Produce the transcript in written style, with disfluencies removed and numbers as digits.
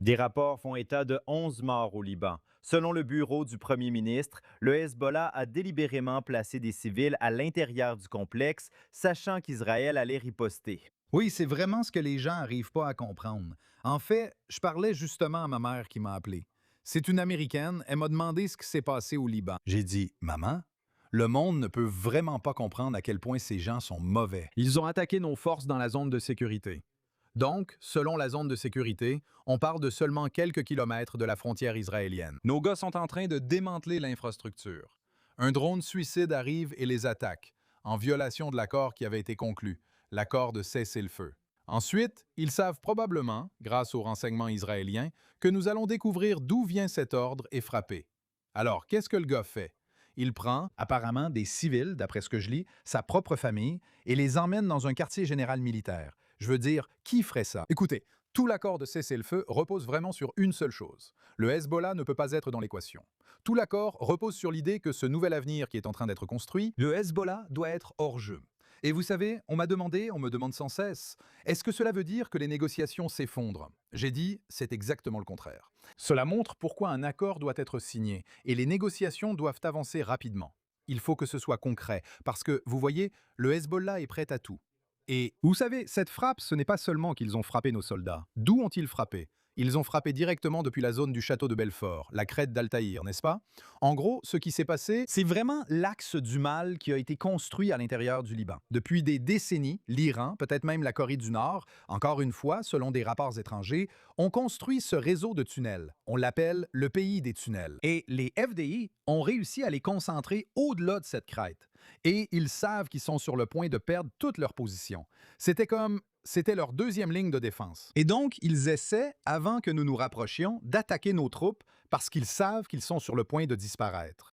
Des rapports font état de 11 morts au Liban. Selon le bureau du premier ministre, le Hezbollah a délibérément placé des civils à l'intérieur du complexe, sachant qu'Israël allait riposter. Oui, c'est vraiment ce que les gens n'arrivent pas à comprendre. En fait, je parlais justement à ma mère qui m'a appelé. C'est une Américaine, elle m'a demandé ce qui s'est passé au Liban. J'ai dit, Maman, le monde ne peut vraiment pas comprendre à quel point ces gens sont mauvais. Ils ont attaqué nos forces dans la zone de sécurité. Donc, selon la zone de sécurité, on parle de seulement quelques kilomètres de la frontière israélienne. Nos gars sont en train de démanteler l'infrastructure. Un drone suicide arrive et les attaque, en violation de l'accord qui avait été conclu, l'accord de cessez-le-feu. Ensuite, ils savent probablement, grâce aux renseignements israéliens, que nous allons découvrir d'où vient cet ordre et frapper. Alors, qu'est-ce que le gars fait? Il prend, apparemment, des civils, d'après ce que je lis, sa propre famille, et les emmène dans un quartier général militaire. Je veux dire, qui ferait ça? Écoutez, tout l'accord de cessez-le-feu repose vraiment sur une seule chose. Le Hezbollah ne peut pas être dans l'équation. Tout l'accord repose sur l'idée que ce nouvel avenir qui est en train d'être construit, le Hezbollah doit être hors jeu. Et vous savez, on me demande sans cesse, est-ce que cela veut dire que les négociations s'effondrent? J'ai dit, c'est exactement le contraire. Cela montre pourquoi un accord doit être signé et les négociations doivent avancer rapidement. Il faut que ce soit concret, parce que, vous voyez, le Hezbollah est prêt à tout. Et vous savez, cette frappe, ce n'est pas seulement qu'ils ont frappé nos soldats. D'où ont-ils frappé? Ils ont frappé directement depuis la zone du château de Belfort, la crête d'Altaïr, n'est-ce pas? En gros, ce qui s'est passé, c'est vraiment l'axe du mal qui a été construit à l'intérieur du Liban. Depuis des décennies, l'Iran, peut-être même la Corée du Nord, encore une fois, selon des rapports étrangers, ont construit ce réseau de tunnels. On l'appelle le pays des tunnels. Et les FDI ont réussi à les concentrer au-delà de cette crête. Et ils savent qu'ils sont sur le point de perdre toute leur position. C'était leur deuxième ligne de défense. Et donc, ils essaient, avant que nous nous rapprochions, d'attaquer nos troupes parce qu'ils savent qu'ils sont sur le point de disparaître.